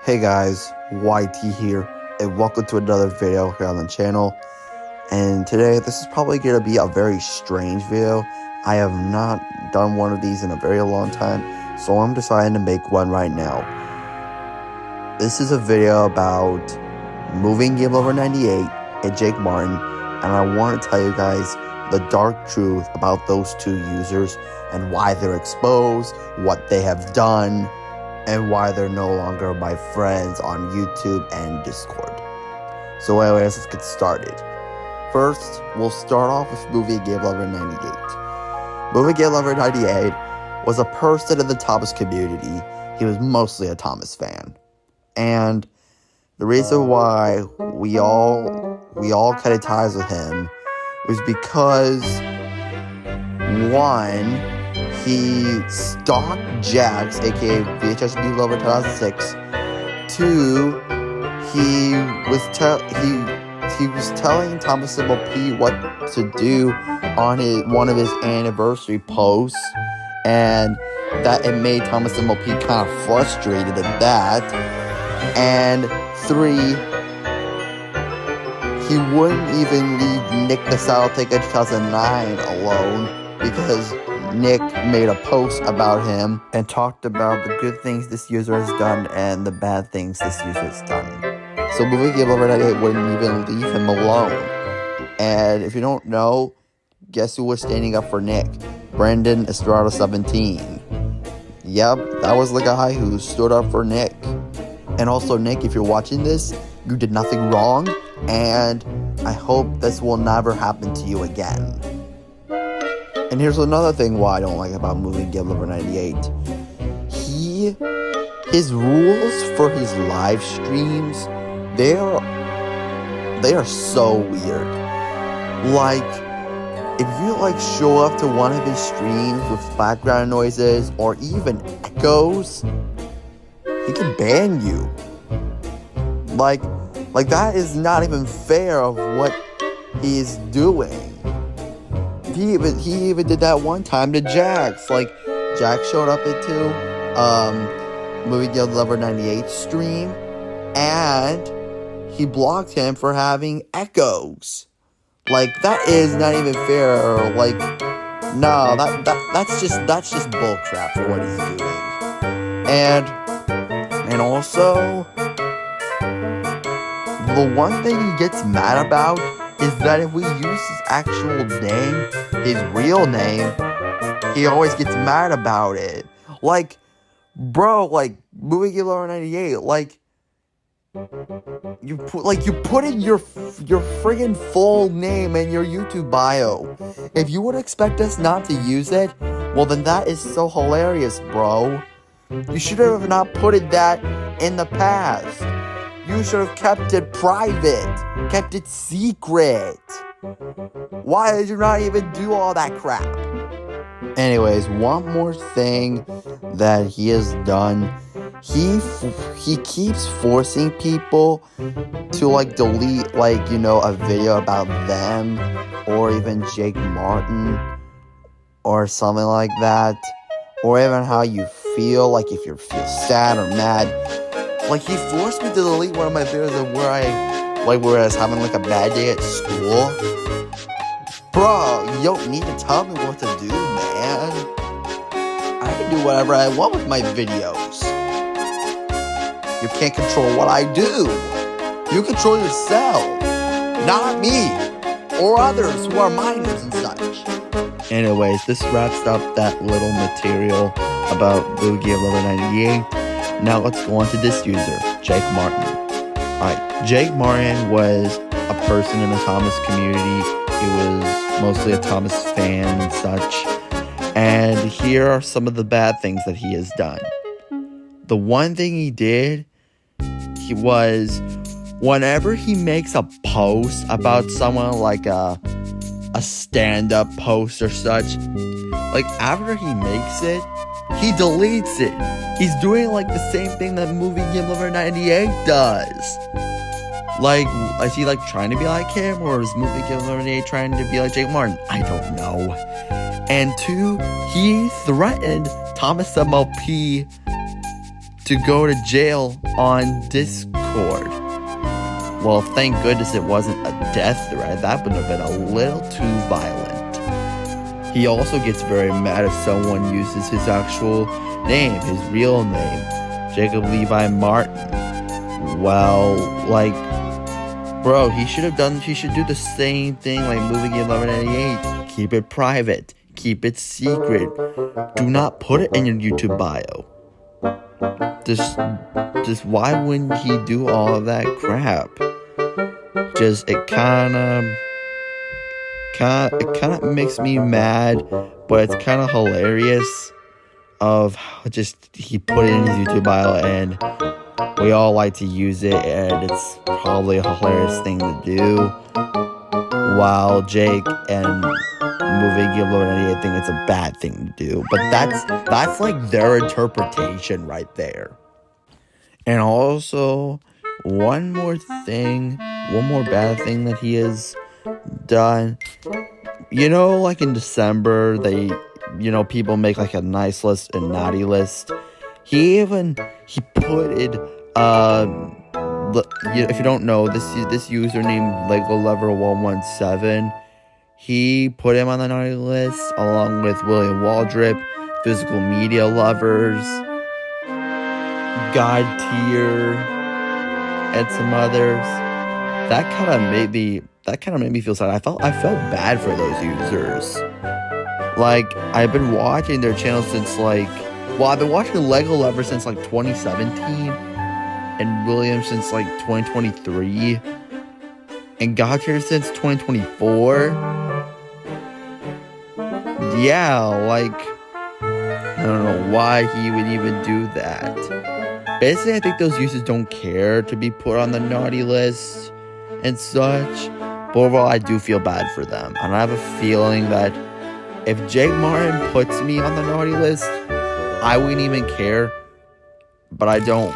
Hey guys, YT here, and welcome to another video here on the channel. And today, this is probably going to be a very strange video. I have not done one of these in a very long time, so I'm deciding to make one right now. This is a video about Moving Game Lover 98 and Jake Martin, and I want to tell you guys the dark truth about those two users and why they're exposed, what they have done, and why they're no longer my friends on YouTube and Discord. So anyways, let's get started. First, we'll start off with Moving Game Lover 98. Moving Game Lover 98 was a person in the Thomas community. He was mostly a Thomas fan. And the reason why we all cut ties with him was because, one, he stalked Jax, aka VHSB Lover 2006. 2, he was telling Thomas Symbol P what to do on one of his anniversary posts, and that it made Thomas Symbol P kind of frustrated at that. And 3, he wouldn't even leave Nick the Saddle Ticket 2009 alone because Nick made a post about him and talked about the good things this user has done and the bad things this user has done. So Moving Game Lover 98 wouldn't even leave him alone. And if you don't know, guess who was standing up for Nick? Brandon Estrada 17. Yep, that was the guy who stood up for Nick. And also, Nick, if you're watching this, you did nothing wrong, and I hope this will never happen to you again. And here's another thing why I don't like about Moving Game Lover 98. His rules for his live streams, they are so weird. Like, if you show up to one of his streams with background noises or even echoes, he can ban you. Like that is not even fair of what he's doing. He even did that one time to Jax. Like, Jax showed up into Moving Game Lover 98 stream, and he blocked him for having echoes. Like, that is not even fair. Like, no, that's just bullcrap for what he's doing. And also, the one thing he gets mad about is that if we use his actual name, his real name, he always gets mad about it. Like, bro, Moving Game Lover 98, you put in your friggin' full name in your YouTube bio. If you would expect us not to use it, well then that is so hilarious, bro. You should have not put it that in the past. You should have kept it private, kept it secret. Why did you not even do all that crap? Anyways, one more thing that he has done. He keeps forcing people to delete a video about them or even Jake Martin or something like that, or even how you feel, if you feel sad or mad. He forced me to delete one of my videos of where I was having a bad day at school. Bro, you don't need to tell me what to do, man. I can do whatever I want with my videos. You can't control what I do. You control yourself, not me or others who are minors and such. Anyways, this wraps up that little material about Moving Game Lover 98. Now let's go on to this user, Jake Martin. Alright, Jake Martin was a person in the Thomas community. He was mostly a Thomas fan and such. And here are some of the bad things that he has done. The one thing he did, he was, whenever he makes a post about someone, like a stand-up post or such, after he makes it, he deletes it. He's doing the same thing that Moving Game Lover 98 does. Is he trying to be like him, or is Moving Game Lover 98 trying to be like Jake Martin? I don't know. And 2, he threatened Thomas MLP to go to jail on Discord. Well, thank goodness it wasn't a death threat. That would have been a little too violent. He also gets very mad if someone uses his actual name, his real name, Jacob Levi Martin. Well, like, bro, he should do the same thing like Movie Geek 1188. Keep it private. Keep it secret. Do not put it in your YouTube bio. Just why wouldn't he do all of that crap? It kind of makes me mad, but it's kind of hilarious of how just he put it in his YouTube bio, and we all like to use it, and it's probably a hilarious thing to do, while Jake and Movie Geek 1188 think it's a bad thing to do. But that's like their interpretation right there. And also, one more bad thing that he has done. You know, like in December, people make like a nice list and naughty list. He put it, if you don't know, this username, Lego Lover 117, he put him on the naughty list along with William Waldrip, Physical Media Lovers, God Tier, and some others. That kind of made me feel sad. I felt bad for those users. Like, I've been watching their channel since I've been watching Lego Lover since 2017, and William since 2023, and God Tier since 2024. Yeah, I don't know why he would even do that. Basically, I think those users don't care to be put on the naughty list and such. But overall, I do feel bad for them. And I have a feeling that if Jake Martin puts me on the naughty list, I wouldn't even care. But I don't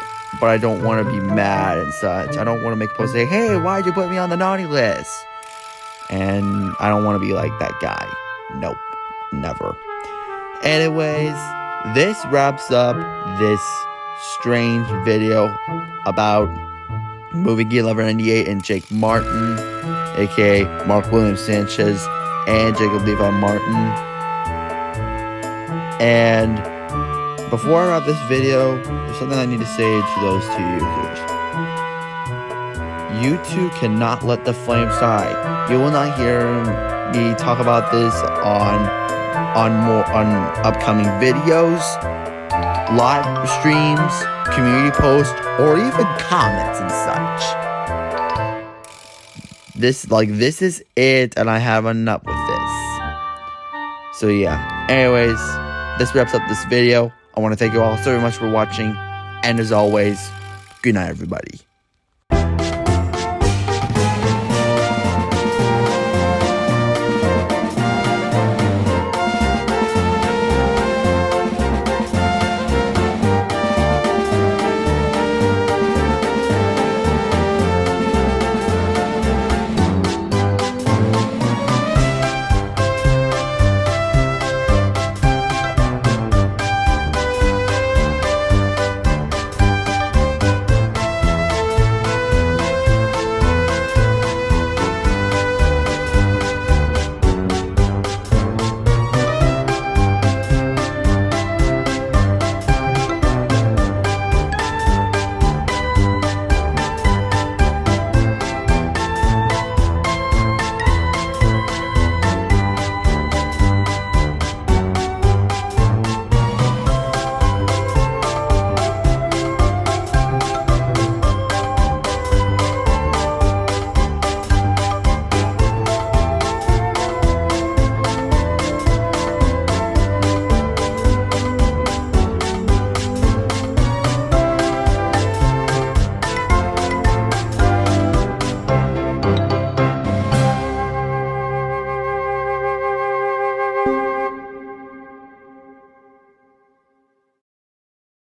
want to be mad and such. I don't want to make a post saying, hey, why'd you put me on the naughty list? And I don't want to be like that guy. Nope. Never. Anyways, this wraps up this strange video about Movie Geek 1198 and Jake Martin, aka Mark William Sanchez and Jacob Levi Martin. And before I wrap this video, there's something I need to say to those two users. You two cannot let the flames die. You will not hear me talk about this on upcoming videos, live streams, community posts, or even comments and such. This is it, and I have enough with this. So yeah, anyways, this wraps up this video. I want to thank you all so very much for watching, and as always, good night, everybody.